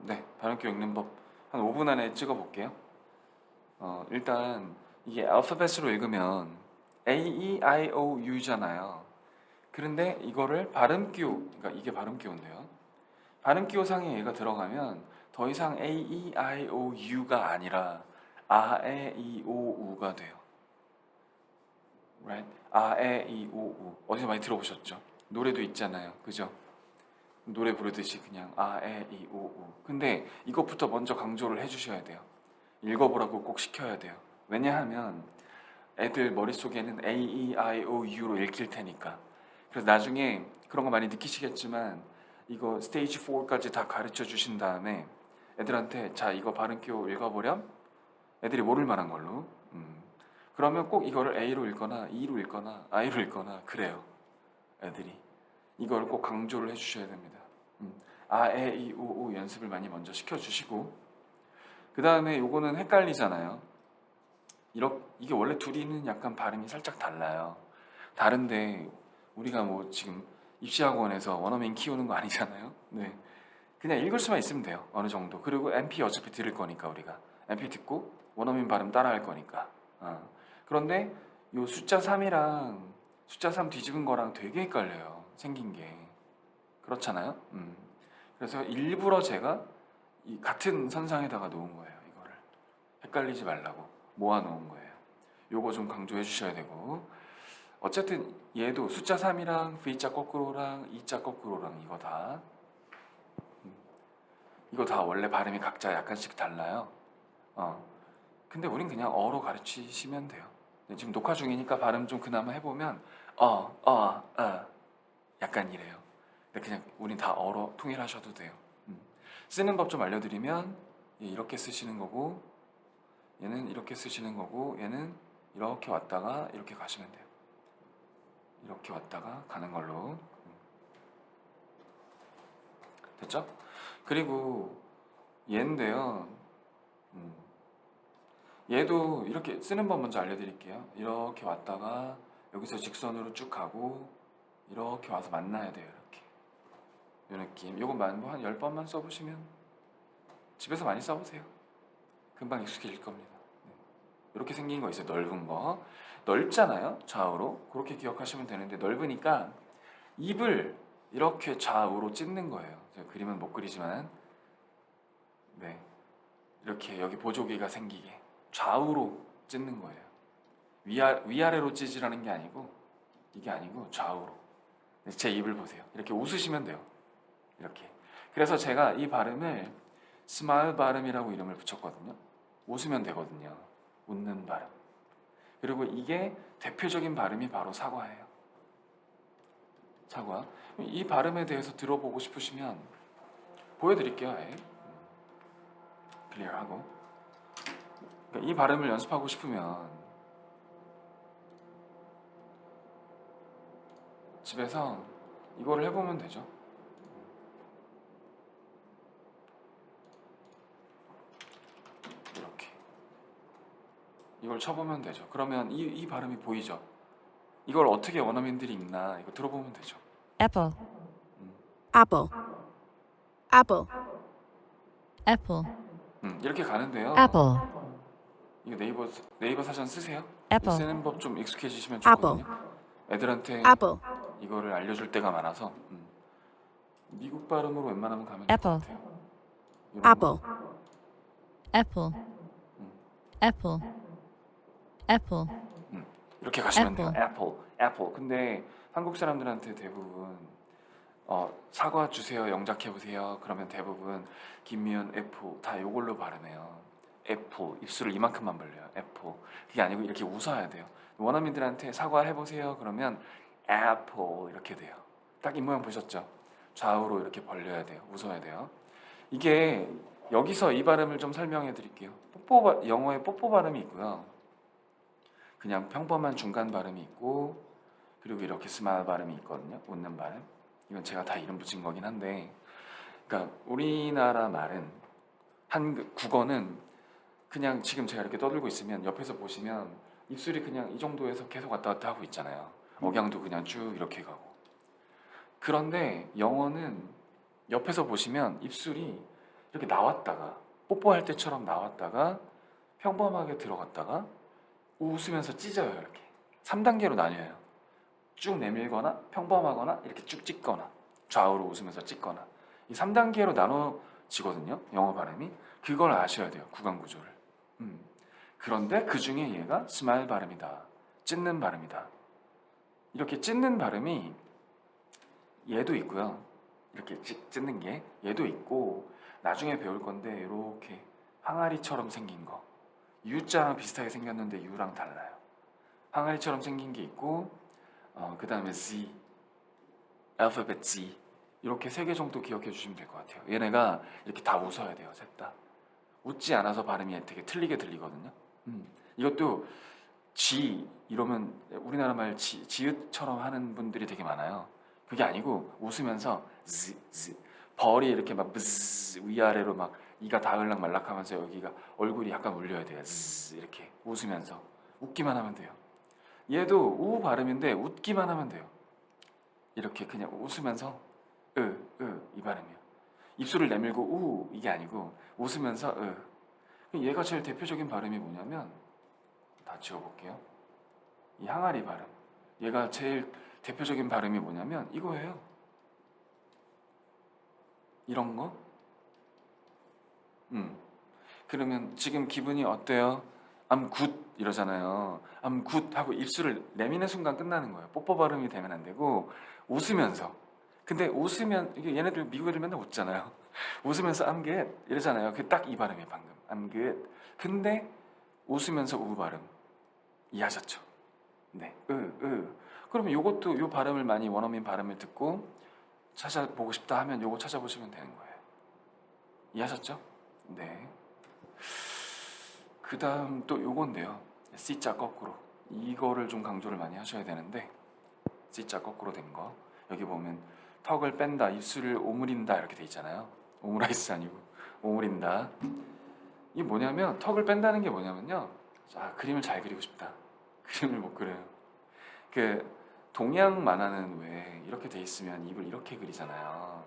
네, 발음기 읽는 법 한 5분 안에 찍어 볼게요. 일단 이게 알파벳으로 읽으면 A, E, I, O, U잖아요. 그런데 이거를 발음기호, 그러니까 이게 발음기호인데요. 발음기호상에 얘가 들어가면 더 이상 A, E, I, O, U가 아니라 아, 에, 이, 오, 우가 돼요. Right? 아, 에, 이, 오, 우. 어디서 많이 들어보셨죠? 노래도 있잖아요. 그죠? 노래 부르듯이 그냥 아, 에, 이, 오, 우. 근데 이것부터 먼저 강조를 해주셔야 돼요. 읽어보라고 꼭 시켜야 돼요. 왜냐하면 애들 머릿속에는 A, E, I, O, U로 읽힐 테니까. 그래서 나중에 그런 거 많이 느끼시겠지만 이거 스테이지 4까지 다 가르쳐 주신 다음에 애들한테 자 이거 발음기호 읽어보렴? 애들이 모를 만한 걸로. 그러면 꼭 이거를 A로 읽거나 E로 읽거나 I로 읽거나 그래요. 애들이. 이걸 꼭 강조를 해주셔야 됩니다. 아, 에, 이, 오, 우 연습을 많이 먼저 시켜주시고 그 다음에 요거는 헷갈리잖아요. 이게 원래 둘이는 약간 발음이 살짝 달라요. 다른데 우리가 뭐 지금 입시학원에서 원어민 키우는 거 아니잖아요. 네, 그냥 읽을 수만 있으면 돼요. 어느 정도. 그리고 MP 어차피 들을 거니까 우리가 MP 듣고 원어민 발음 따라할 거니까. 그런데 요 숫자 3이랑 숫자 3 뒤집은 거랑 되게 헷갈려요. 생긴 게. 그렇잖아요. 그래서 일부러 제가 이 같은 선상에다가 놓은 거예요. 이거를 헷갈리지 말라고 모아 놓은 거예요. 요거 좀 강조해 주셔야 되고 어쨌든 얘도 숫자 3이랑 V자 거꾸로랑 E자 거꾸로랑 이거 다 원래 발음이 각자 약간씩 달라요. 근데 우린 그냥 어로 가르치시면 돼요. 지금 녹화 중이니까 발음 좀 그나마 해보면 약간 이래요. 근데 그냥 우린 다 어로 통일하셔도 돼요. 쓰는 법 좀 알려드리면 얘 이렇게 쓰시는 거고 얘는 이렇게 쓰시는 거고 얘는 이렇게 왔다가 이렇게 가시면 돼요. 이렇게 왔다가 가는 걸로. 됐죠? 그리고 얘인데요. 얘도 이렇게 쓰는 법 먼저 알려드릴게요. 이렇게 왔다가 여기서 직선으로 쭉 가고 이렇게 와서 만나야 돼요. 이렇게 이 느낌. 요것만 뭐한 10번만 써보시면 집에서 많이 써보세요. 금방 익숙해질 겁니다. 이렇게 생긴 거 있어요. 넓은 거. 넓잖아요. 좌우로. 그렇게 기억하시면 되는데 넓으니까 입을 이렇게 좌우로 찢는 거예요. 제가 그림은 못 그리지만 네, 이렇게 여기 보조개가 생기게 좌우로 찢는 거예요. 위아래로 찢으라는 게 아니고 이게 아니고 좌우로. 제 입을 보세요. 이렇게 웃으시면 돼요. 이렇게. 그래서 제가 이 발음을 스마일 발음이라고 이름을 붙였거든요. 웃으면 되거든요. 웃는 발음. 그리고 이게 대표적인 발음이 바로 사과예요. 사과. 이 발음에 대해서 들어보고 싶으시면 보여드릴게요. 클리어하고. 그러니까 이 발음을 연습하고 싶으면 집에서 이거를 해보면 되죠. 이렇게. 이걸 쳐보면 되죠. 그러면 이 발음이 보이죠. 이걸 어떻게 원어민들이 읽나 이거 들어보면 되죠. apple, apple, apple, apple, 이렇게 가는데요. apple, 이거 네이버 사전 쓰세요. apple, 쓰는 법 좀 익숙해지시면 apple, 좋거든요. 애들한테 apple, 이거를 알려줄 때가 많아서 미국 발음으로 웬만하면 가면 될 것 apple, 같아요. 이런 apple, 거. apple, apple, apple, 이렇게 가시면 돼요. apple. 애플, 애플. 근데 한국 사람들한테 대부분 사과 주세요, 영작해 보세요. 그러면 대부분 김미연 애플 다 요걸로 발음해요. 애플 입술을 이만큼만 벌려요. 애플. 그게 아니고 이렇게 웃어야 돼요. 원어민들한테 사과해 보세요. 그러면 애플 이렇게 돼요. 딱 이 모양 보셨죠? 좌우로 이렇게 벌려야 돼요. 웃어야 돼요. 이게 여기서 이 발음을 좀 설명해 드릴게요. 영어에 뽀뽀 발음이 있고요. 그냥 평범한 중간 발음이 있고 그리고 이렇게 스마일 발음이 있거든요. 웃는 발음. 이건 제가 다 이름 붙인 거긴 한데 그러니까 우리나라 말은 국어는 그냥 지금 제가 이렇게 떠들고 있으면 옆에서 보시면 입술이 그냥 이 정도에서 계속 왔다 갔다 하고 있잖아요. 억양도 그냥 쭉 이렇게 가고. 그런데 영어는 옆에서 보시면 입술이 이렇게 나왔다가 뽀뽀할 때처럼 나왔다가 평범하게 들어갔다가 웃으면서 찢어요. 이렇게 3단계로 나뉘어요. 쭉 내밀거나 평범하거나 이렇게 쭉 찢거나 좌우로 웃으면서 찢거나 이 3단계로 나눠지거든요. 영어 발음이. 그걸 아셔야 돼요. 구강 구조를. 그런데 그 중에 얘가 스마일 발음이다. 찢는 발음이다. 이렇게 찢는 발음이 얘도 있고요. 이렇게 찢는 게 얘도 있고 나중에 배울 건데 이렇게 항아리처럼 생긴 거 U자랑 비슷하게 생겼는데 U랑 달라요. 항아리처럼 생긴 게 있고 그 다음에 Z, 알파벳 Z 이렇게 3개 정도 기억해 주시면 될 것 같아요. 얘네가 이렇게 다 웃어야 돼요. 셋 다. 웃지 않아서 발음이 되게 틀리게 들리거든요. 이것도 G 이러면 우리나라 말 지읒처럼 하는 분들이 되게 많아요. 그게 아니고 웃으면서 Z 벌이 이렇게 막 브즈 위아래로 막 이가 닿을락 말락하면서 여기가 얼굴이 약간 울려야 돼요. Z 이렇게 웃으면서 웃기만 하면 돼요. 얘도 우 발음인데 웃기만 하면 돼요. 이렇게 그냥 웃으면서 이 발음이에요. 입술을 내밀고 우 이게 아니고 웃으면서 얘가 제일 대표적인 발음이 뭐냐면 다 지워볼게요. 이 항아리 발음. 얘가 제일 대표적인 발음이 뭐냐면 이거예요. 이런 거. 그러면 지금 기분이 어때요? I'm good 이러잖아요. I'm good 하고 입술을 내미는 순간 끝나는 거예요. 뽀뽀 발음이 되면 안 되고 웃으면서. 근데 웃으면 이게 얘네들 미국 애들 맨날 웃잖아요. 웃으면서 I'm good 이러잖아요. 그 딱 이 발음이에요 방금. I'm good. 근데 웃으면서 우 발음 이해하셨죠? 네. 그러면 요것도 요 발음을 많이 원어민 발음을 듣고 찾아보고 싶다 하면 요거 찾아보시면 되는 거예요. 이해하셨죠? 네. 그 다음 또 요건데요. C자 거꾸로. 이거를 좀 강조를 많이 하셔야 되는데 C자 거꾸로 된 거. 여기 보면 턱을 뺀다, 입술을 오므린다 이렇게 돼 있잖아요. 오므라이스 아니고 오므린다. 이게 뭐냐면 턱을 뺀다는 게 뭐냐면요. 자, 그림을 잘 그리고 싶다. 그림을 못 그려요. 그 동양 만화는 왜 이렇게 돼 있으면 입을 이렇게 그리잖아요.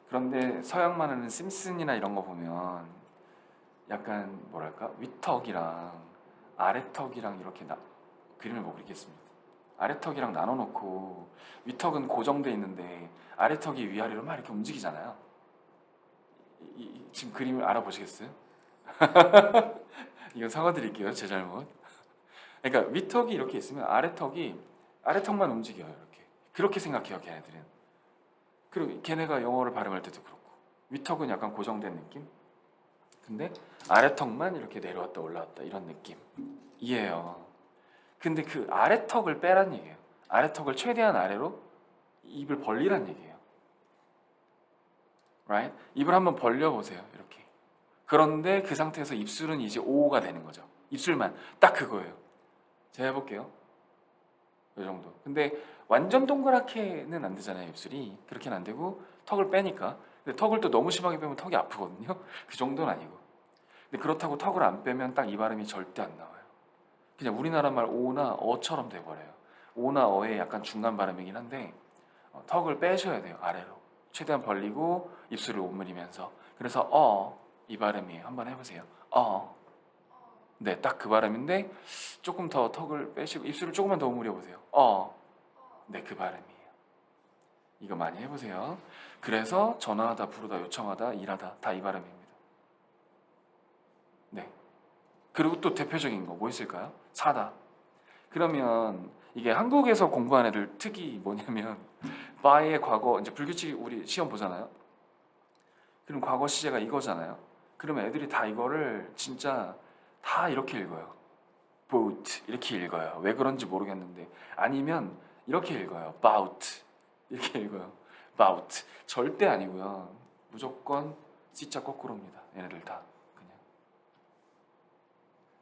그런데 서양 만화는 심슨이나 이런 거 보면 약간 뭐랄까 윗턱이랑 아래턱이랑 이렇게 그림을 못 그리겠습니다. 아래턱이랑 나눠놓고 윗턱은 고정돼 있는데 아래턱이 위아래로 막 이렇게 움직이잖아요. 지금 그림을 알아보시겠어요? 이건 사과드릴게요. 제 잘못. 그러니까 윗턱이 이렇게 있으면 아래턱만 움직여요. 이렇게. 그렇게 생각해요. 걔네들은. 그리고 걔네가 영어를 발음할 때도 그렇고 윗턱은 약간 고정된 느낌? 근데 아래턱만 이렇게 내려왔다 올라왔다 이런 느낌이에요. 근데 그 아래턱을 빼란 얘기예요. 아래턱을 최대한 아래로 입을 벌리란 얘기예요. Right? 입을 한번 벌려보세요. 이렇게. 그런데 그 상태에서 입술은 이제 O가 되는 거죠. 입술만 딱 그거예요. 제가 해볼게요. 이 정도. 근데 완전 동그랗게는 안 되잖아요. 입술이. 그렇게는 안 되고 턱을 빼니까. 근데 턱을 또 너무 심하게 빼면 턱이 아프거든요. 그 정도는 아니고. 근데 그렇다고 턱을 안 빼면 딱 이 발음이 절대 안 나와요. 그냥 우리나라 말 오나 어처럼 돼버려요. 오나 어의 약간 중간 발음이긴 한데 턱을 빼셔야 돼요. 아래로. 최대한 벌리고 입술을 오므리면서. 그래서 이 발음이에요. 한번 해보세요. 네, 딱 그 발음인데 조금 더 턱을 빼시고 입술을 조금만 더 오므려 보세요. 네, 그 발음이에요. 이거 많이 해보세요. 그래서 전화하다, 부르다, 요청하다, 일하다 다 이 발음입니다. 네. 그리고 또 대표적인 거 뭐 있을까요? 사다. 그러면 이게 한국에서 공부한 애들 특이 뭐냐면 by의 과거 이제 불규칙 우리 시험 보잖아요. 그럼 과거 시제가 이거잖아요. 그러면 애들이 다 이거를 진짜 다 이렇게 읽어요. boat 이렇게 읽어요. 왜 그런지 모르겠는데 아니면 이렇게 읽어요. bout 이렇게 읽어요. bout 절대 아니고요. 무조건 C자 거꾸로입니다. 얘네들 다 그냥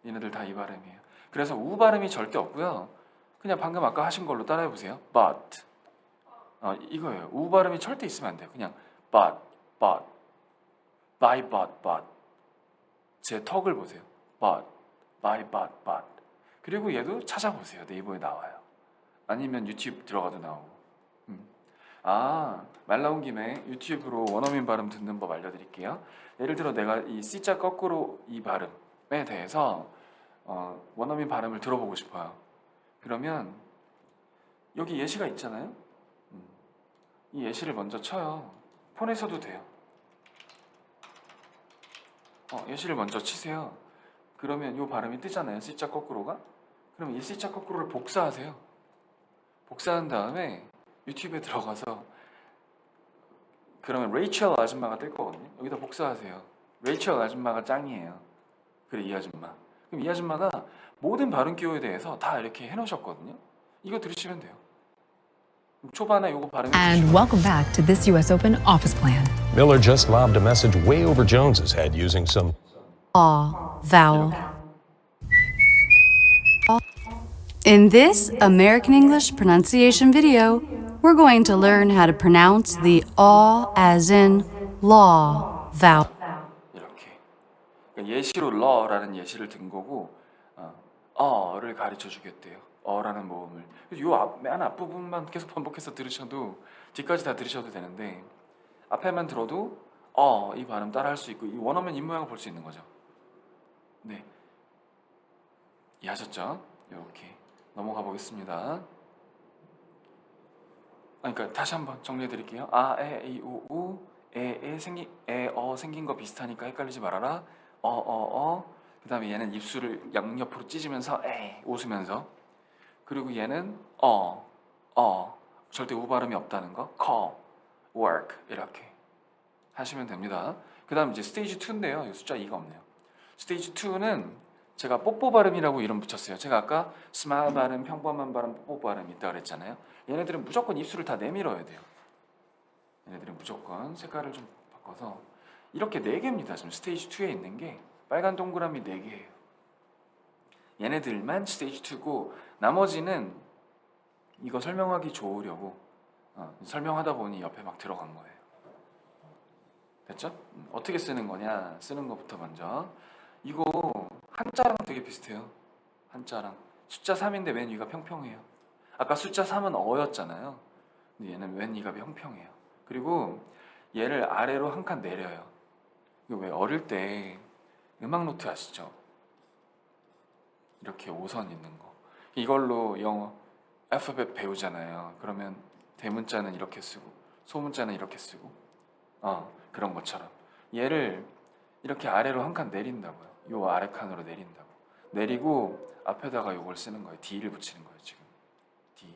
얘네들 다 이 발음이에요. 그래서 우 발음이 절대 없고요. 그냥 방금 아까 하신 걸로 따라해 보세요. but 이거예요. 우 발음이 절대 있으면 안 돼요. 그냥 but by but 제 턱을 보세요. but by but 그리고 얘도 찾아보세요. 네이버에 나와요. 아니면 유튜브 들어가도 나오고. 말 나온 김에 유튜브로 원어민 발음 듣는 법 알려드릴게요. 예를 들어 내가 이 C자 거꾸로 이 발음에 대해서 원어민 발음을 들어보고 싶어요. 그러면 여기 예시가 있잖아요. 이 예시를 먼저 쳐요. 폰에서도 돼요. 예시를 먼저 치세요. 그러면 이 발음이 뜨잖아요. C자 거꾸로가. 그럼 이 C자 거꾸로를 복사하세요. 복사한 다음에 유튜브에 들어가서 그러면 레이첼 아줌마가 뜰 거거든요. 여기다 복사하세요. 레이첼 아줌마가 짱이에요. 그래 이 아줌마. 그럼 이 아줌마가 모든 발음 기호에 대해서 다 이렇게 해놓으셨거든요. 이거 들으시면 돼요. 초반에 이거 발음해 And 주시면 welcome back to this U.S. Open office plan. Miller just lobbed a message way over Jones's head using some Vowel. In this American English pronunciation video, we're going to learn how to pronounce the aw as in law vowel. 이렇게. 그러니까 예시로 러라는 예시를 든 거고 어를 가르쳐 주겠대요. 어라는 모음을. 맨 앞부분만 계속 반복해서 들으셔도 뒤까지 다 들으셔도 되는데 앞에만 들어도 이 발음 따라 할 수 있고 이 원어민 입모양을 볼 수 있는 거죠. 네. 이해하셨죠? 이렇게 넘어가 보겠습니다. 그러니까 다시 한번 정리해 드릴게요. 에, 이, 우, 생긴 거 비슷하니까 헷갈리지 말아라. 그 다음에 얘는 입술을 양옆으로 찢으면서 웃으면서. 그리고 얘는 절대 우 발음이 없다는 거. call, work 이렇게 하시면 됩니다. 그 다음 이제 스테이지 2인데요. 숫자 2가 없네요. 스테이지 2는 제가 뽀뽀 발음이라고 이름 붙였어요. 제가 아까 스마일 발음, 평범한 발음, 뽀뽀 발음 있다 그랬잖아요. 얘네들은 무조건 입술을 다 내밀어야 돼요. 얘네들은 무조건 색깔을 좀 바꿔서 이렇게 4개입니다. 지금 스테이지 2에 있는 게 빨간 동그라미 4개예요. 얘네들만 스테이지 2고 나머지는 이거 설명하기 좋으려고 설명하다 보니 옆에 막 들어간 거예요. 됐죠? 어떻게 쓰는 거냐? 쓰는 것부터 먼저. 이거 한자랑 되게 비슷해요. 한자랑. 숫자 3인데 맨 위가 평평해요. 아까 숫자 3은 어였잖아요. 근데 얘는 맨 위가 평평해요. 그리고 얘를 아래로 한 칸 내려요. 이거 왜 어릴 때 음악 노트 아시죠? 이렇게 5선 있는 거. 이걸로 영어 알파벳 배우잖아요. 그러면 대문자는 이렇게 쓰고 소문자는 이렇게 쓰고 그런 것처럼 얘를 이렇게 아래로 한 칸 내린다고요. 요 아래 칸으로 내린다고. 내리고 앞에다가 요걸 쓰는 거예요. D를 붙이는 거예요. 지금 D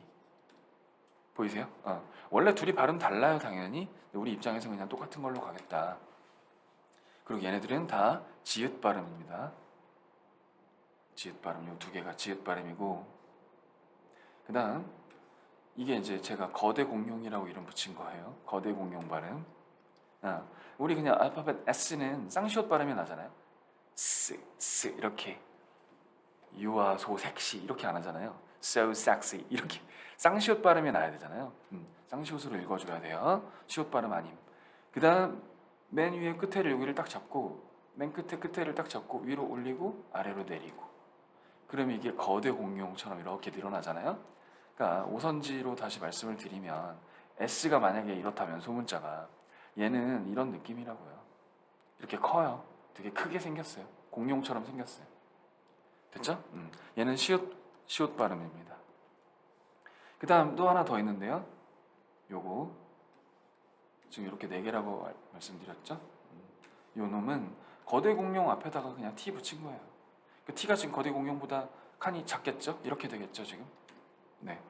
보이세요? 원래 둘이 발음 달라요. 당연히. 우리 입장에서 그냥 똑같은 걸로 가겠다. 그리고 얘네들은 다 지읒 발음입니다. 지읒 발음. 요 두 개가 지읒 발음이고 그 다음 이게 이제 제가 거대 공룡이라고 이름 붙인 거예요. 거대 공룡 발음. 우리 그냥 알파벳 S는 쌍시옷 발음이 나잖아요. 스 이렇게 유아 소 섹시 이렇게 안 하잖아요. So sexy 이렇게 쌍시옷 발음이 나야 되잖아요. 쌍시옷으로 읽어줘야 돼요. 시옷 발음 아님. 그 다음 맨 위에 끝에를 여기를 딱 잡고 맨 끝에를 딱 잡고 위로 올리고 아래로 내리고 그러면 이게 거대 공룡처럼 이렇게 늘어나잖아요. 그러니까 오선지로 다시 말씀을 드리면 S가 만약에 이렇다면 소문자가 얘는 이런 느낌이라고요. 이렇게 커요. 되게 크게 생겼어요. 공룡처럼 생겼어요. 됐죠? 얘는 시옷 발음입니다. 그 다음 또 하나 더 있는데요. 요거 지금 이렇게 4개라고 말씀드렸죠? 요 놈은 거대 공룡 앞에다가 그냥 T 붙인 거예요. 그 T가 지금 거대 공룡보다 칸이 작겠죠? 이렇게 되겠죠 지금? 네.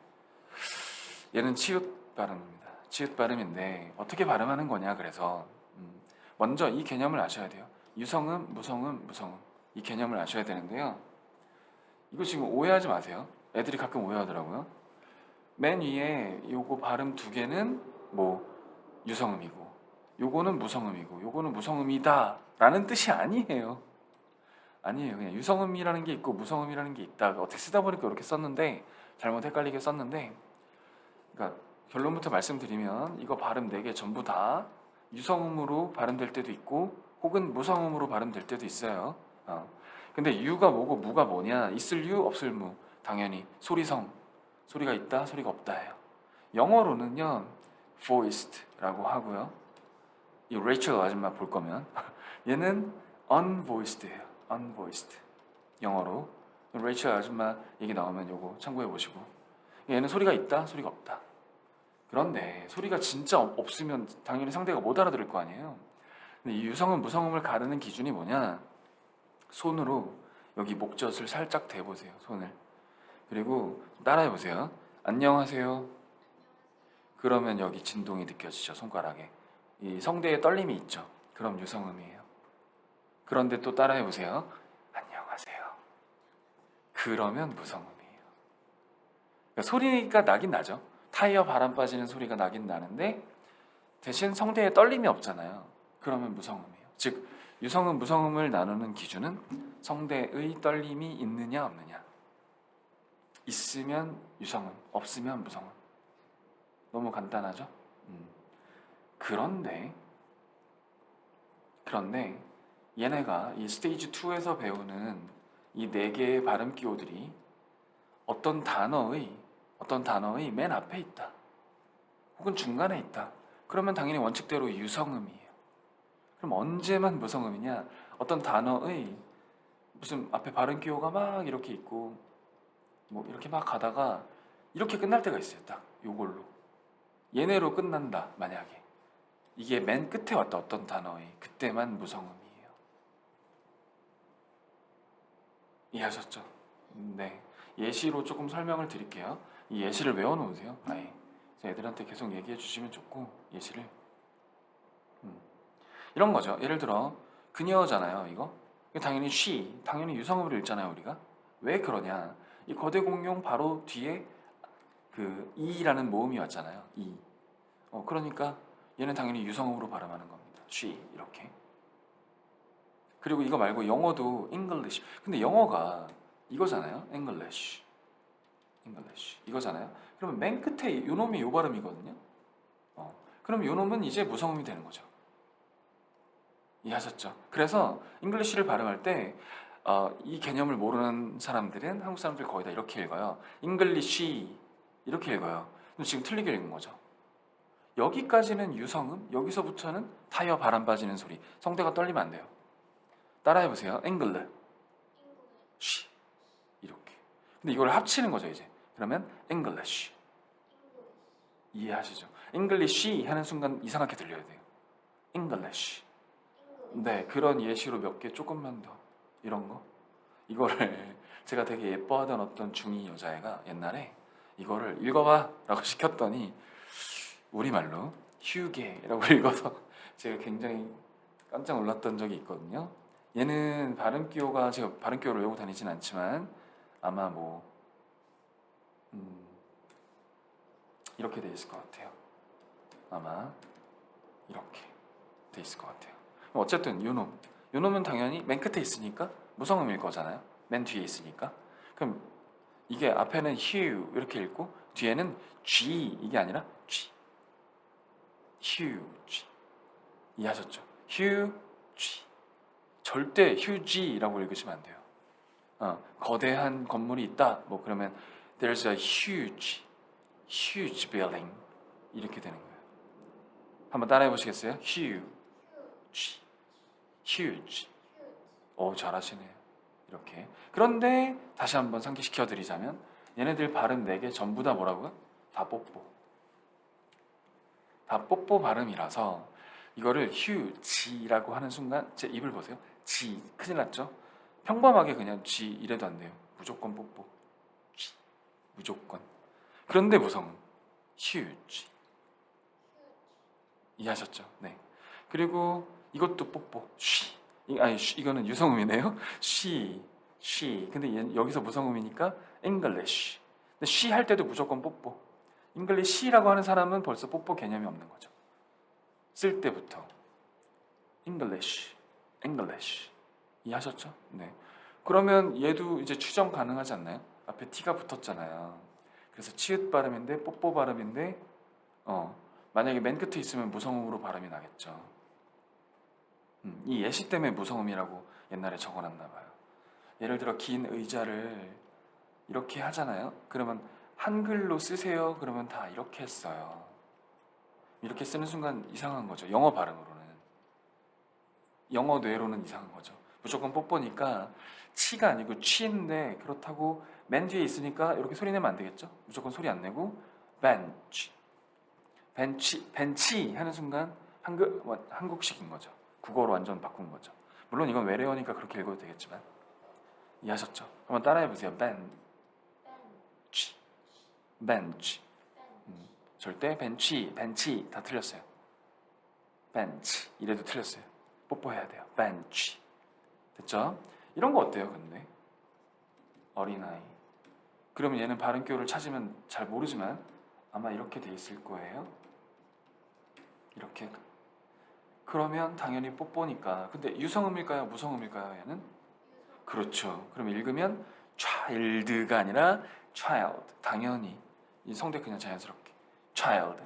얘는 치읓 발음입니다. 치읓 발음인데 어떻게 발음하는 거냐 그래서 먼저 이 개념을 아셔야 돼요. 유성음, 무성음, 무성음 이 개념을 아셔야 되는데요. 이거 지금 오해하지 마세요. 애들이 가끔 오해하더라고요. 맨 위에 요거 발음 2개는 뭐 유성음이고 요거는 무성음이고 요거는 무성음이다 라는 뜻이 아니에요. 아니에요. 그냥 유성음이라는 게 있고 무성음이라는 게 있다. 어떻게 쓰다 보니까 이렇게 썼는데 잘못 헷갈리게 썼는데 그러니까 결론부터 말씀드리면 이거 발음 4개 전부 다 유성음으로 발음될 때도 있고 혹은 무성음으로 발음될 때도 있어요. 근데 유가 뭐고 무가 뭐냐? 있을 유 없을 무. 당연히 소리성. 소리가 있다 소리가 없다예요. 영어로는요 voiced라고 하고요. 이 레이첼 아줌마 볼 거면 얘는 unvoiced예요. unvoiced. 영어로 레이첼 아줌마 얘기 나오면 요거 참고해 보시고 얘는 소리가 있다, 소리가 없다. 그런데 소리가 진짜 없으면 당연히 상대가 못 알아들을 거 아니에요. 근데 이 유성음, 무성음을 가르는 기준이 뭐냐? 손으로 여기 목젖을 살짝 대보세요. 손을. 그리고 따라해 보세요. 안녕하세요. 그러면 여기 진동이 느껴지죠. 손가락에. 이 성대에 떨림이 있죠. 그럼 유성음이에요. 그런데 또 따라해 보세요. 안녕하세요. 그러면 무성음이에요. 그러니까 소리가 나긴 나죠. 타이어 바람 빠지는 소리가 나긴 나는데 대신 성대에 떨림이 없잖아요. 그러면 무성음이에요. 즉 유성음, 무성음을 나누는 기준은 성대의 떨림이 있느냐 없느냐. 있으면 유성음, 없으면 무성음. 너무 간단하죠? 그런데 얘네가 이 스테이지 2에서 배우는 이 4개의 발음 기호들이 어떤 단어의 맨 앞에 있다. 혹은 중간에 있다. 그러면 당연히 원칙대로 유성음이에요. 그럼 언제만 무성음이냐? 어떤 단어의 무슨 앞에 발음 기호가 막 이렇게 있고 뭐 이렇게 막 가다가 이렇게 끝날 때가 있어요. 딱 요걸로. 얘네로 끝난다. 만약에 이게 맨 끝에 왔다. 어떤 단어의 그때만 무성음이에요. 이해하셨죠? 네. 예시로 조금 설명을 드릴게요. 이 예시를 외워놓으세요. 아예 애들한테 계속 얘기해 주시면 좋고 예시를 이런 거죠. 예를 들어 그녀잖아요. 이거 당연히 she, 당연히 유성음으로 읽잖아요. 우리가 왜 그러냐? 이 거대 공룡 바로 뒤에 그 e라는 모음이 왔잖아요. e. 그러니까 얘는 당연히 유성음으로 발음하는 겁니다. she 이렇게. 그리고 이거 말고 영어도 English. 근데 영어가 이거잖아요. English 이거잖아요. 그러면 맨 끝에 요 놈이 요 발음이거든요. 그럼 요 놈은 이제 무성음이 되는 거죠. 이해하셨죠? 그래서 English를 발음할 때 이 개념을 모르는 사람들은 한국 사람들 거의 다 이렇게 읽어요. English 이렇게 읽어요. 근데 지금 틀리게 읽은 거죠. 여기까지는 유성음, 여기서부터는 타이어 바람 빠지는 소리. 성대가 떨리면 안 돼요. 따라해보세요. English 이렇게. 근데 이걸 합치는 거죠 이제. 그러면 English. 이해하시죠? English 하는 순간 이상하게 들려야 돼요. English. 네, 그런 예시로 몇 개 조금만 더 이런 거. 이거를 제가 되게 예뻐하던 어떤 중2 여자애가 옛날에 이거를 읽어봐 라고 시켰더니 우리말로 휴게라고 읽어서 제가 굉장히 깜짝 놀랐던 적이 있거든요. 얘는 발음 기호가 제가 발음 기호를 외우고 다니진 않지만 아마 뭐 이렇게 돼 있을 것 같아요. 아마 이렇게 돼 있을 것 같아요. 어쨌든 요놈은 당연히 맨 끝에 있으니까 무성음일 거잖아요. 맨 뒤에 있으니까. 그럼 이게 앞에는 휴 이렇게 읽고 뒤에는 G 이게 아니라 G. huge. 이해하셨죠? huge. 절대 huge라고 읽으시면 안 돼요. 거대한 건물이 있다. 뭐 그러면 there's a huge building 이렇게 되는 거예요. 한번 따라해 보시겠어요? huge. 오, 잘하시네요. 이렇게. 그런데 다시 한번 상기시켜 드리자면 얘네들 발음 4개 전부 다 뭐라고요? 다 뽀뽀. 다 뽀뽀 발음이라서 이거를 huge라고 하는 순간 제 입을 보세요. G. 큰일 났죠? 평범하게 그냥 G 이래도 안 돼요. 무조건 뽀뽀. G. 무조건. 그런데 무성음. huge. 이해하셨죠? 네. 그리고 이것도 뽀뽀. 쉬. 이거는 유성음이네요. she. 근데 여기서 무성음이니까 English. 근데 she 할 때도 무조건 뽀뽀. English라고 하는 사람은 벌써 뽀뽀 개념이 없는 거죠. 쓸 때부터 English. 이해하셨죠? 네. 그러면 얘도 이제 추정 가능하지 않나요? 앞에 T가 붙었잖아요. 그래서 치읓 발음인데 뽀뽀 발음인데 만약에 맨 끝에 있으면 무성음으로 발음이 나겠죠. 이 예시 때문에 무성음이라고 옛날에 적어놨나 봐요. 예를 들어 긴 의자를 이렇게 하잖아요. 그러면 한글로 쓰세요. 그러면 다 이렇게 했어요. 이렇게 쓰는 순간 이상한 거죠. 영어 발음으로는. 영어 뇌로는 이상한 거죠. 무조건 뽀뽀니까 치가 아니고 취인데 그렇다고 맨 뒤에 있으니까 이렇게 소리 내면 안 되겠죠? 무조건 소리 안 내고 벤치, 벤치 하는 순간 한국식인 거죠. 국어로 완전 바꾼 거죠. 물론 이건 외래어니까 그렇게 읽어도 되겠지만 이해하셨죠? 한번 따라해 보세요. 벤치, 벤치. 절대 벤치 다 틀렸어요. 벤치 이래도 틀렸어요. 뽀뽀해야 돼요. 벤치. 됐죠? 이런 거 어때요, 근데? 어린아이. 그러면 얘는 발음교를 찾으면 잘 모르지만 아마 이렇게 돼 있을 거예요. 이렇게. 그러면 당연히 뽀뽀니까. 근데 유성음일까요? 무성음일까요? 얘는? 그렇죠. 그럼 읽으면 child가 아니라 child. 당연히 이 성대 그냥 자연스럽게 child.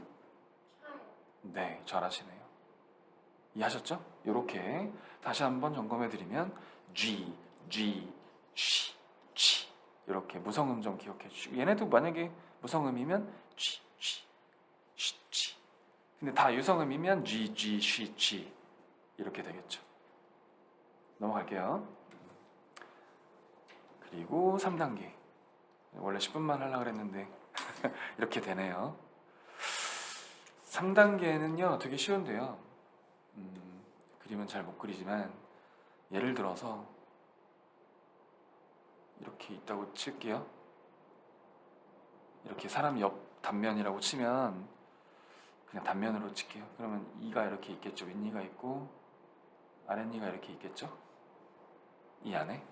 네, 잘하시네요. 이해하셨죠? 이렇게 다시 한번 점검해 드리면 G, G, G, G 이렇게 무성음 좀 기억해 주시고 얘네도 만약에 무성음이면 G, G, G, G 근데 다 유성음이면 G, G, G, G 이렇게 되겠죠. 넘어갈게요. 그리고 3단계 원래 10분만 하려고 그랬는데 이렇게 되네요. 3단계는요 되게 쉬운데요. 그림은 잘 못 그리지만 예를 들어서 이렇게 있다고 칠게요. 이렇게 사람 옆 단면이라고 치면 그냥 단면으로 칠게요. 그러면 이가 이렇게 있겠죠. 윗니가 있고 아랫니가 이렇게 있겠죠. 이 안에.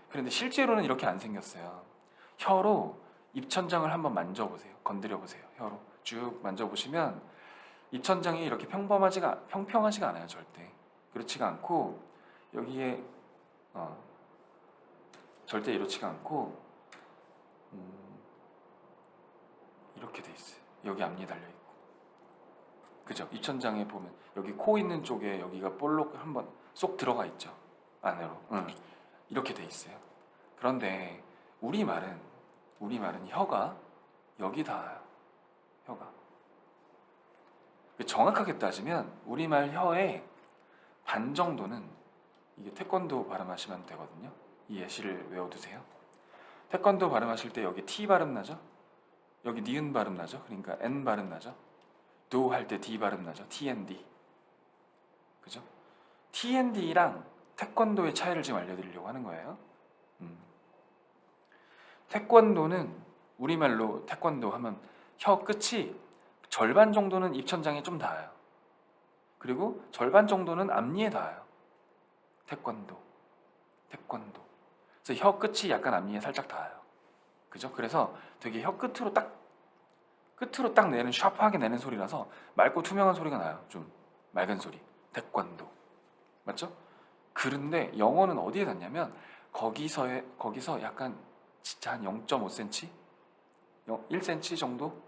그런데 실제로는 이렇게 안 생겼어요. 혀로 입천장을 한번 만져보세요. 건드려보세요. 혀로 쭉 만져보시면 입천장이 이렇게 평평하지가 않아요. 절대. 그렇지가 않고 여기에 절대 이렇지가 않고 이렇게 돼 있어요. 여기 앞니 달려 있고, 그죠? 입천장에 보면 여기 코 있는 쪽에 여기가 볼록 한번 쏙 들어가 있죠. 안으로. 이렇게 돼 있어요. 그런데 우리말은 혀가 여기 닿아요. 혀가. 정확하게 따지면 우리말 혀의 반 정도는 이게 태권도 발음하시면 되거든요. 이 예시를 외워두세요. 태권도 발음하실 때 여기 T 발음 나죠? 여기 니은 발음 나죠? 그러니까 N 발음 나죠? 도 할 때 D 발음 나죠? TND. 그죠? TND랑 태권도의 차이를 지금 알려드리려고 하는 거예요. 태권도는 우리말로 태권도 하면 혀 끝이 절반 정도는 입천장에 좀 닿아요. 그리고 절반 정도는 앞니에 닿아요. 태권도. 그래서 혀 끝이 약간 앞니에 살짝 닿아요. 그죠? 그래서 되게 혀 끝으로 딱 내는 샤프하게 내는 소리라서 맑고 투명한 소리가 나요. 좀 맑은 소리. 태권도. 맞죠? 그런데 영어는 어디에 닿냐면 거기서 약간 진짜 한 0.5cm? 1cm 정도?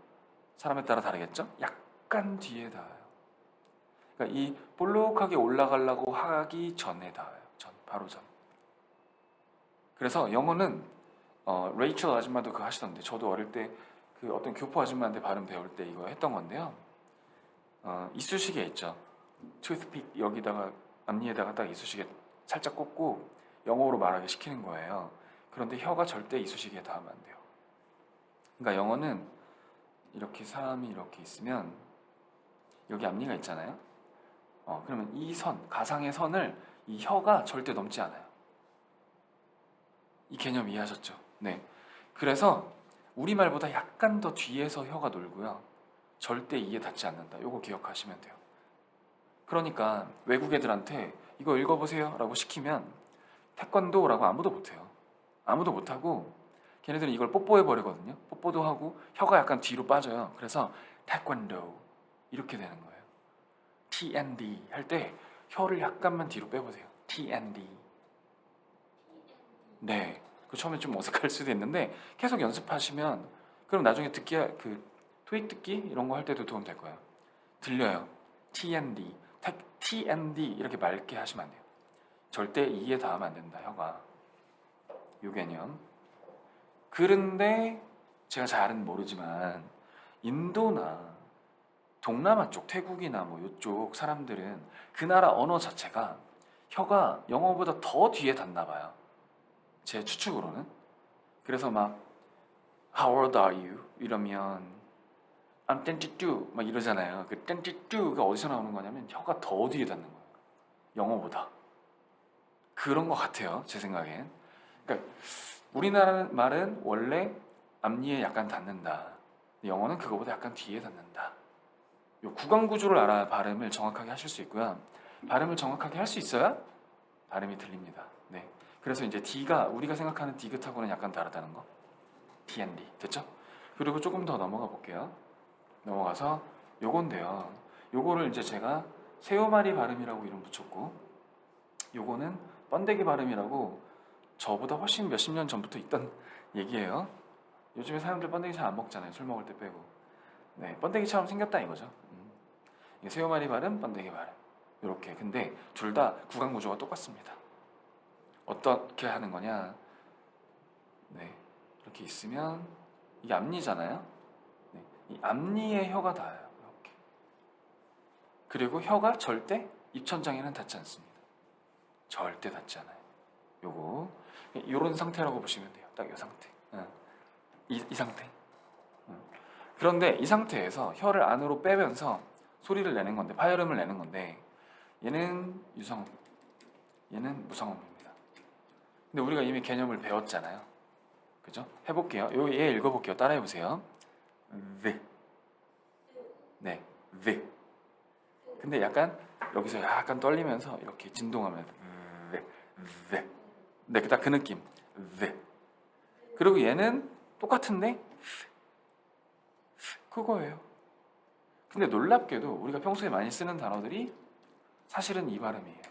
사람에 따라 다르겠죠? 약간 뒤에 닿아요. 그러니까 이 볼록하게 올라가려고 하기 전에 닿아요. 바로 전. 그래서 영어는 레이첼 아줌마도 그거 하시던데 저도 어릴 때 그 어떤 교포 아줌마한테 발음 배울 때 이거 했던 건데요. 이쑤시개 있죠. 투스픽 여기다가 앞니에다가 딱 이쑤시개 살짝 꽂고 영어로 말하게 시키는 거예요. 그런데 혀가 절대 이쑤시개에 닿으면 안 돼요. 그러니까 영어는 이렇게 사람이 이렇게 있으면 여기 앞니가 있잖아요. 그러면 이 선, 가상의 선을 이 혀가 절대 넘지 않아요. 이 개념 이해하셨죠? 네. 그래서 우리말보다 약간 더 뒤에서 혀가 놀고요. 절대 이에 닿지 않는다. 요거 기억하시면 돼요. 그러니까 외국 애들한테 이거 읽어보세요 라고 시키면 태권도라고 아무도 못해요. 아무도 못하고 걔네들은 이걸 뽀뽀해버리거든요. 뽀뽀도 하고 혀가 약간 뒤로 빠져요. 그래서 태권도 이렇게 되는 거예요. TND 할 때 혀를 약간만 뒤로 빼보세요. TND. 네. 그 처음에 좀 어색할 수도 있는데 계속 연습하시면 그럼 나중에 토익 듣기 이런 거 할 때도 도움 될 거예요. 들려요. TND, TND 이렇게 맑게 하시면 안 돼요. 절대 이에 닿으면 안 된다. 혀가. 요 개념. 그런데 제가 잘은 모르지만 인도나 동남아 쪽 태국이나 뭐 이쪽 사람들은 그 나라 언어 자체가 혀가 영어보다 더 뒤에 닿나 봐요. 제 추측으로는. 그래서 막 How old are you? 이러면 I'm 22 막 이러잖아요. 그 22가 어디서 나오는 거냐면 혀가 더 뒤에 닿는 거예요. 영어보다. 그런 것 같아요. 제 생각엔. 그러니까 우리나라 말은 원래 앞니에 약간 닿는다. 영어는 그거보다 약간 뒤에 닿는다. 요 구강 구조를 알아야 발음을 정확하게 하실 수 있고요. 발음을 정확하게 할 수 있어야 발음이 들립니다. 네. 그래서 이제 D가 우리가 생각하는 디귿하고는 약간 다르다는 거. D and D. 됐죠? 그리고 조금 더 넘어가 볼게요. 넘어가서 요건데요. 요거를 이제 제가 새우말이 발음이라고 이름 붙였고, 요거는 번데기 발음이라고 저보다 훨씬 몇십 년 전부터 있던 얘기예요. 요즘에 사람들 번데기 잘 안 먹잖아요. 술 먹을 때 빼고. 네, 번데기처럼 생겼다 이거죠. 이게 새우말이 발음, 번데기 발음. 이렇게. 근데 둘 다 구강 구조가 똑같습니다. 어떻게 하는 거냐? 네, 이렇게 있으면 이게 앞니잖아요. 네, 이 앞니에 혀가 닿아요. 이렇게. 그리고 혀가 절대 입천장에는 닿지 않습니다. 절대 닿지 않아요. 요거 요런 상태라고 보시면 돼요. 딱 요 상태. 이 상태. 그런데 이 상태에서 혀를 안으로 빼면서 소리를 내는 건데, 파열음을 내는 건데, 얘는 유성음, 얘는 무성음입니다. 근데 우리가 이미 개념을 배웠잖아요. 그죠? 해볼게요. 얘 읽어볼게요. 따라해보세요. the. 네, the. 근데 약간 여기서 약간 떨리면서 이렇게 진동하면 the. 네, 딱 그 느낌. the. 그리고 얘는 똑같은데 그거예요. 근데 놀랍게도 우리가 평소에 많이 쓰는 단어들이 사실은 이 발음이에요.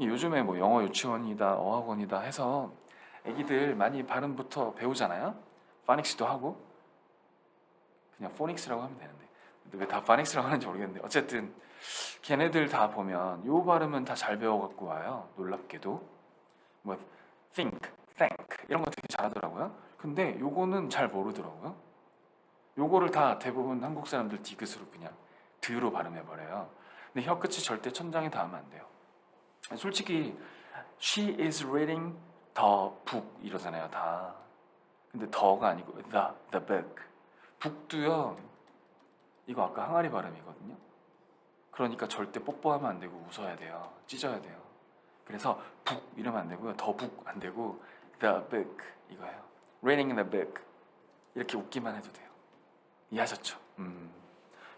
요즘에 뭐 영어 유치원이다, 어학원이다 해서 애기들 많이 발음부터 배우잖아요. 파닉스도 하고. 그냥 포닉스라고 하면 되는데 왜 다 파닉스라고 하는지 모르겠는데, 어쨌든 걔네들 다 보면 요 발음은 다 잘 배워갖고 와요. 놀랍게도 뭐 think, thank 이런 거 되게 잘하더라고요. 근데 요거는 잘 모르더라고요. 요거를 다 대부분 한국 사람들 디귿으로 그냥 드로 발음해버려요. 근데 혀 끝이 절대 천장에 닿으면 안 돼요. 솔직히 she is reading the book 이러잖아요. 다. 근데 더가 아니고 the book. 북도요. 이거 아까 항아리 발음이거든요. 그러니까 절대 뽀뽀하면 안 되고 웃어야 돼요. 찢어야 돼요. 그래서 북 이러면 안 되고요. 더 북 안 되고 the book 이거예요. reading the book 이렇게 웃기만 해도 돼요. 이해하셨죠?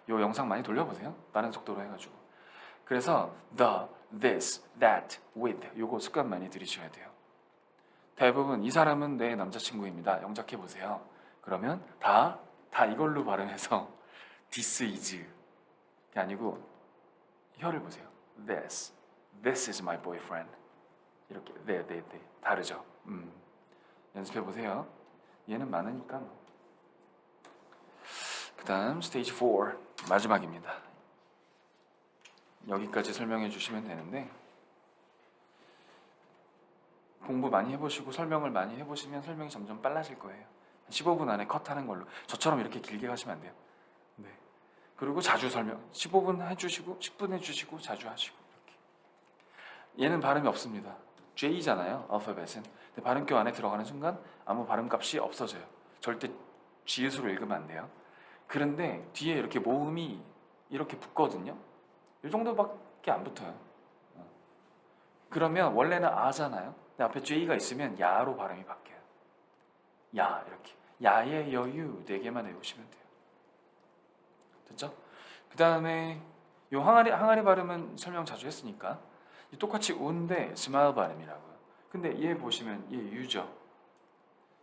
요 영상 많이 돌려보세요. 빠른 속도로 해가지고. 그래서 the, this, that, with 요거 습관 많이 들이셔야 돼요. 대부분 이 사람은 내 남자친구입니다. 영작해 보세요. 그러면 다 이걸로 발음해서 this is 게 아니고 혀를 보세요. this is my boyfriend 이렇게 네 다르죠. 연습해 보세요. 얘는 많으니까. 그 다음 스테이지 4 마지막입니다. 여기까지 설명해 주시면 되는데, 공부 많이 해보시고 설명을 많이 해보시면 설명이 점점 빨라질 거예요. 15분 안에 컷하는 걸로. 저처럼 이렇게 길게 가시면 안 돼요. 네. 그리고 자주 설명 15분 해주시고 10분 해주시고 자주 하시고 이렇게. 얘는 발음이 없습니다. J잖아요. 알파벳은. 근데 발음교 안에 들어가는 순간 아무 발음값이 없어져요. 절대 지읒으로 읽으면 안 돼요. 그런데 뒤에 이렇게 모음이 이렇게 붙거든요. 이 정도밖에 안 붙어요. 그러면 원래는 아잖아요. 근데 앞에 J가 있으면 야로 발음이 바뀌어요. 야 이렇게. 야의 여유 4개만 외우시면 돼요. 됐죠? 그 다음에 요 항아리 발음은 설명 자주 했으니까 똑같이 우인데 스마일 발음이라고요. 근데 얘 보시면 얘 유죠.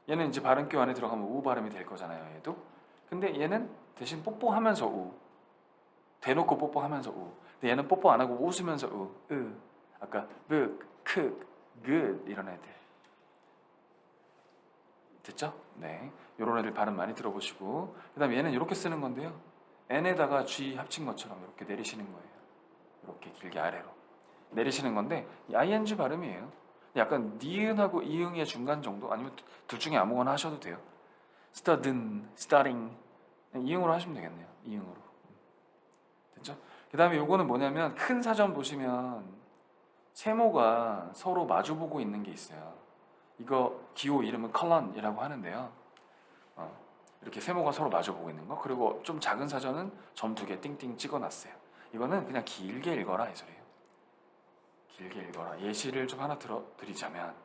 얘는 이제 발음교 안에 들어가면 우 발음이 될 거잖아요. 얘도. 근데 얘는 대신 뽀뽀하면서 우. 대놓고 뽀뽀하면서 우. 근데 얘는 뽀뽀 안 하고 웃으면서 우. 아까 book, cook, good 이런 애들. 됐죠? 네. 요런 애들 발음 많이 들어보시고, 그 다음에 얘는 이렇게 쓰는 건데요. n에다가 g 합친 것처럼 이렇게 내리시는 거예요. 이렇게 길게 아래로 내리시는 건데 ing 발음이에요. 약간 니은하고 이응의 중간 정도, 아니면 둘 중에 아무거나 하셔도 돼요. studying 이응으로 하시면 되겠네요. 이응으로. 그죠? 그 다음에 요거는 뭐냐면 큰 사전 보시면 세모가 서로 마주보고 있는 게 있어요. 이거 기호 이름은 컬런이라고 하는데요. 이렇게 세모가 서로 마주보고 있는 거. 그리고 좀 작은 사전은 점 2개 띵띵 찍어놨어요. 이거는 그냥 길게 읽어라 이 소리예요. 길게 읽어라. 예시를 좀 하나 드리자면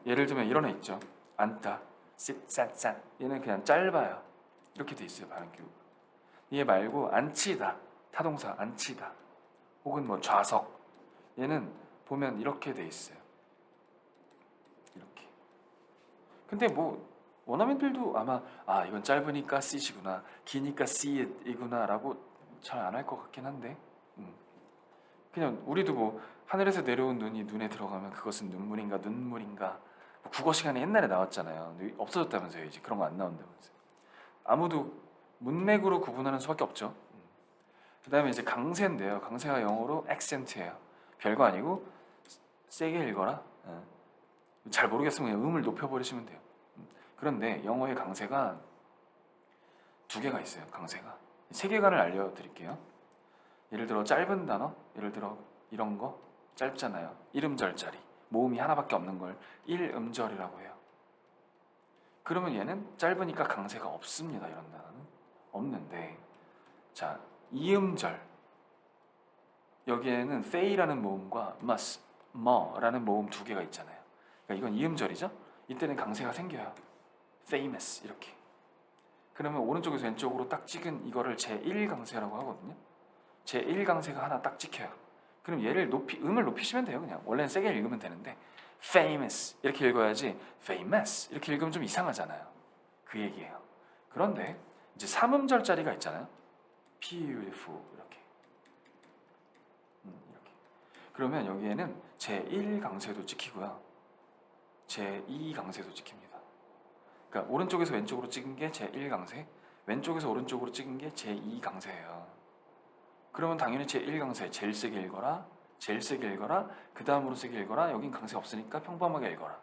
예를 들면 이런 애 있죠. 앉다, sit, sat, sat. 얘는 그냥 짧아요. 이렇게 돼 있어요. 발음 교육. 얘 말고 앉히다, 타동사 앉히다. 혹은 뭐 좌석. 얘는 보면 이렇게 돼 있어요. 이렇게. 근데 뭐 원어민들도 아마 이건 짧으니까 sit이구나, 기니까 sit이구나 라고 잘 안 할 것 같긴 한데 그냥 우리도 뭐 하늘에서 내려온 눈이 눈에 들어가면 그것은 눈물인가 눈물인가 뭐 국어 시간에 옛날에 나왔잖아요. 근데 없어졌다면서요. 이제 그런 거 안 나온다면서요. 아무도 문맥으로 구분하는 수밖에 없죠. 그 다음에 이제 강세인데요. 강세가 영어로 액센트예요. 별거 아니고 세게 읽어라. 잘 모르겠으면 그냥 음을 높여버리시면 돼요. 그런데 영어의 강세가 2개가 있어요. 강세가 세계관을 알려드릴게요. 예를 들어 짧은 단어, 예를 들어 이런 거 짧잖아요. 1음절짜리 모음이 하나밖에 없는 걸 1음절이라고 해요. 그러면 얘는 짧으니까 강세가 없습니다. 이런 단어는 없는데, 자 2음절 여기에는 fay라는 모음과 must, mo라는 모음 2개가 있잖아요. 그러니까 이건 2음절이죠. 이때는 강세가 생겨요. famous 이렇게. 그러면 오른쪽에서 왼쪽으로 딱 찍은 이거를 제1강세라고 하거든요. 제1강세가 하나 딱 찍혀요. 그럼 얘를 음을 높이시면 돼요. 그냥 원래는 세게 읽으면 되는데 famous 이렇게 읽어야지 famous 이렇게 읽으면 좀 이상하잖아요. 그 얘기예요. 그런데 이제 3음절짜리가 있잖아요. beautiful 이렇게. 이렇게. 그러면 여기에는 제1강세도 찍히고요. 제2강세도 찍힙니다. 그러니까 오른쪽에서 왼쪽으로 찍은 게 제1강세, 왼쪽에서 오른쪽으로 찍은 게 제2강세예요. 그러면 당연히 제1강세 제일 세게 읽어라, 제일 세게 읽어라, 그 다음으로 세게 읽어라. 여긴 강세 없으니까 평범하게 읽어라.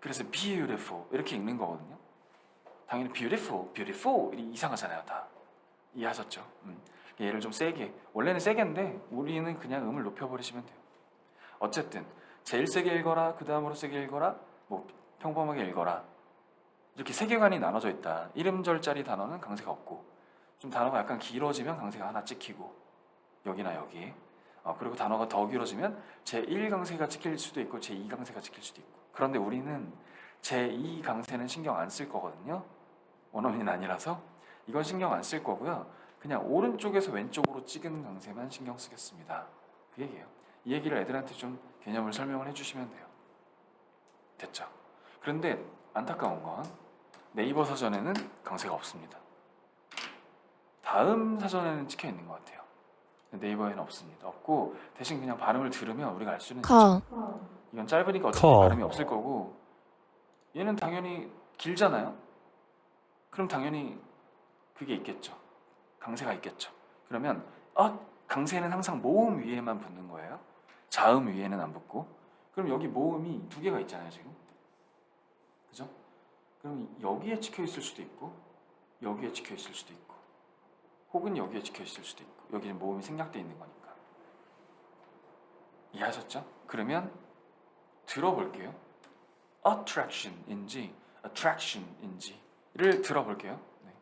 그래서 beautiful 이렇게 읽는 거거든요. 당연히 beautiful, beautiful 이상하잖아요. 다 이해하셨죠? 얘를 좀 세게, 원래는 세게인데 우리는 그냥 음을 높여버리시면 돼요. 어쨌든 제일 세게 읽어라, 그 다음으로 세게 읽어라, 뭐 평범하게 읽어라. 이렇게 세계관이 나눠져 있다. 1음절짜리 단어는 강세가 없고, 좀 단어가 약간 길어지면 강세가 하나 찍히고, 여기나 여기. 그리고 단어가 더 길어지면 제1강세가 찍힐 수도 있고 제2강세가 찍힐 수도 있고. 그런데 우리는 제2강세는 신경 안 쓸 거거든요. 원어민은 아니라서 이건 신경 안 쓸 거고요. 그냥 오른쪽에서 왼쪽으로 찍은 강세만 신경 쓰겠습니다. 그 얘기예요. 이 얘기를 애들한테 좀 개념을 설명을 해주시면 돼요. 됐죠? 그런데 안타까운 건 네이버 사전에는 강세가 없습니다. 다음 사전에는 찍혀 있는 것 같아요. 네이버에는 없습니다. 없고 대신 그냥 발음을 들으면 우리가 알 수는 call, 있죠. 이건 짧으니까 어차피 Call. 발음이 없을 거고, 얘는 당연히 길잖아요. 그럼 당연히 그게 있겠죠. 강세가 있겠죠. 그러면 강세는 항상 모음 위에만 붙는 거예요. 자음 위에는 안 붙고. 그럼 여기 모음이 2개가 있잖아요 지금. 그죠? 그럼 여기에 찍혀 있을 수도 있고 여기에 찍혀 있을 수도 있고 혹은 여기에 찍혀 있을 수도 있고. 여기는 모음이 생략되어 있는 거니까. 이해하셨죠? 그러면 들어볼게요. attraction인지 attraction인지를 들어볼게요. 네.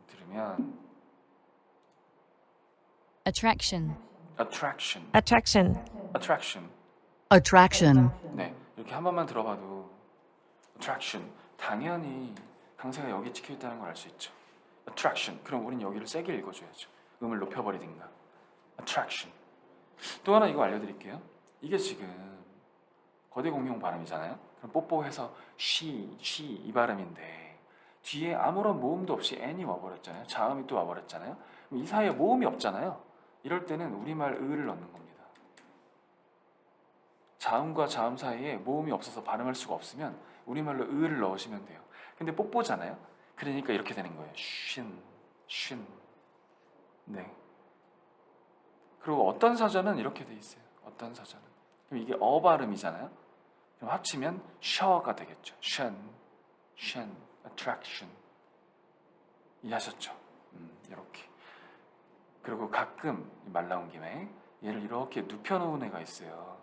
들으면 attraction, attraction, Attraction. 네, 이렇게 한 번만 들어봐도 attraction, 당연히 강세가 여기 찍혀 있다는 걸 알 수 있죠. attraction, 그럼 우린 여기를 세게 읽어줘야죠. 음을 높여버리든가. attraction. 또 하나 이거 알려드릴게요. 이게 지금 거대 공용 발음이잖아요. 그럼 뽀뽀해서 she 이 발음인데 뒤에 아무런 모음도 없이 n이 와버렸잖아요. 자음이 또 와버렸잖아요. 그럼 이 사이에 모음이 없잖아요. 이럴 때는 우리말 을을 넣는 겁니다. 자음과 자음 사이에 모음이 없어서 발음할 수가 없으면 우리말로 을을 넣으시면 돼요. 근데 뽀뽀잖아요. 그러니까 이렇게 되는 거예요. 쉰. 네. 그리고 어떤 사전은 이렇게 돼 있어요. 어떤 사전은. 그럼 이게 발음이잖아요. 그럼 합치면 셔가 되겠죠. 션, attraction. 이해하셨죠? 이렇게. 그리고 가끔 말 나온 김에 얘를 이렇게 눕혀놓은 애가 있어요.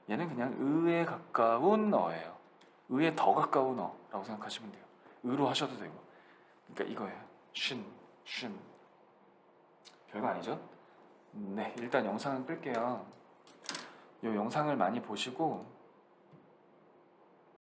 얘는 그냥 의에 가까운 어예요. 의에 더 가까운 어라고 생각하시면 돼요. 의로 하셔도 되고. 그러니까 이거예요. 쉰. 별거 아니죠? 네, 일단 영상을 끌게요. 이 영상을 많이 보시고